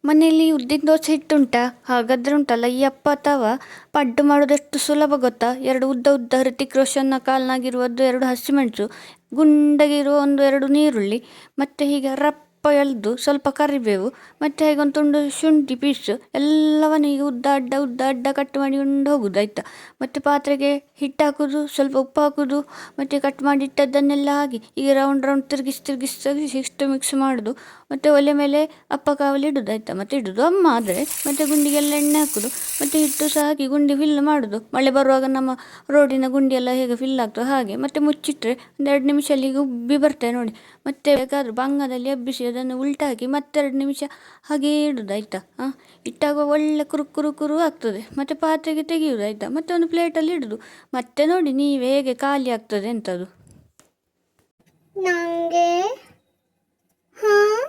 ಮನೆಯಲ್ಲಿ ಉದ್ದಿನ ದೋಸೆ ಹಿಟ್ಟುಂಟಾ? ಹಾಗಾದ್ರೆ ಉಂಟಲ್ಲ ಈ ಅಪ್ಪ ತವ ಪಡ್ಡು ಮಾಡೋದೆಷ್ಟು ಸುಲಭ ಗೊತ್ತಾ. ಎರಡು ಉದ್ದ ಉದ್ದ ಹೃತಿಕ್ ರೋಷನ್ನ ಕಾಲ್ನಾಗಿರುವದ್ದು ಎರಡು ಹಸಿಮೆಣಸು, ಗುಂಡಗಿರುವ ಒಂದು ಎರಡು ನೀರುಳ್ಳಿ, ಮತ್ತು ಹೀಗೆ ರಪ್ಪ ಎಳ್ದು ಸ್ವಲ್ಪ ಕರಿಬೇವು, ಮತ್ತು ಹಾಗೆ ಒಂದು ತುಂಡು ಶುಂಠಿ ಪೀಸು ಎಲ್ಲವನ್ನು ಈಗ ಉದ್ದ ಅಡ್ಡ ಕಟ್ ಮಾಡಿ ಉಂಡು ಹೋಗುದು ಆಯ್ತಾ. ಮತ್ತು ಪಾತ್ರೆಗೆ ಹಿಟ್ಟು ಹಾಕೋದು, ಸ್ವಲ್ಪ ಉಪ್ಪು ಹಾಕೋದು, ಮತ್ತು ಕಟ್ ಮಾಡಿ ಇಟ್ಟದ್ದನ್ನೆಲ್ಲ ಹಾಕಿ ಈಗ ರೌಂಡ್ ರೌಂಡ್ ತಿರುಗಿಸಿ ಇಷ್ಟು ಮಿಕ್ಸ್ ಮಾಡೋದು. ಮತ್ತು ಒಲೆ ಮೇಲೆ ಅಪ್ಪ ಕಾವಲಿ ಇಡೋದು ಆಯಿತಾ. ಮತ್ತು ಇಡೋದು ಅಮ್ಮ ಆದರೆ, ಮತ್ತು ಗುಂಡಿಗೆಲ್ಲ ಎಣ್ಣೆ ಹಾಕೋದು, ಮತ್ತು ಹಿಟ್ಟು ಸಹ ಹಾಕಿ ಗುಂಡಿ ಫಿಲ್ ಮಾಡೋದು. ಮಳೆ ಬರುವಾಗ ನಮ್ಮ ರೋಡಿನ ಗುಂಡಿ ಎಲ್ಲ ಹೇಗೆ ಫಿಲ್ ಆಗ್ತದೆ ಹಾಗೆ. ಮತ್ತು ಮುಚ್ಚಿಟ್ರೆ ಒಂದು 2 ನಿಮಿಷಲ್ಲಿ ಈಗ ಉಬ್ಬಿ ಬರ್ತೇವೆ ನೋಡಿ. ಮತ್ತೆ ಬೇಕಾದರೂ ಬಂಗದಲ್ಲಿ ಎಬ್ಬಿಸಿ ಅದನ್ನು ಉಲ್ಟಾಕಿ ಮತ್ತೆ 2 ನಿಮಿಷ ಹಾಗೇ ಇಡೋದು ಆಯಿತಾ. ಇಟ್ಟಾಗ ಒಳ್ಳೆ ಕುರು ಆಗ್ತದೆ. ಮತ್ತು ಪಾತ್ರೆಗೆ ತೆಗೆಯೋದು ಆಯಿತಾ. ಮತ್ತು ಒಂದು ಪ್ಲೇಟಲ್ಲಿ ಇಡೋದು. ಮತ್ತೆ ನೋಡಿ ನೀವೇ ಹೇಗೆ ಖಾಲಿ ಆಗ್ತದೆ ಎಂಥದ್ದು. ನನಗೆ ಹಾಂ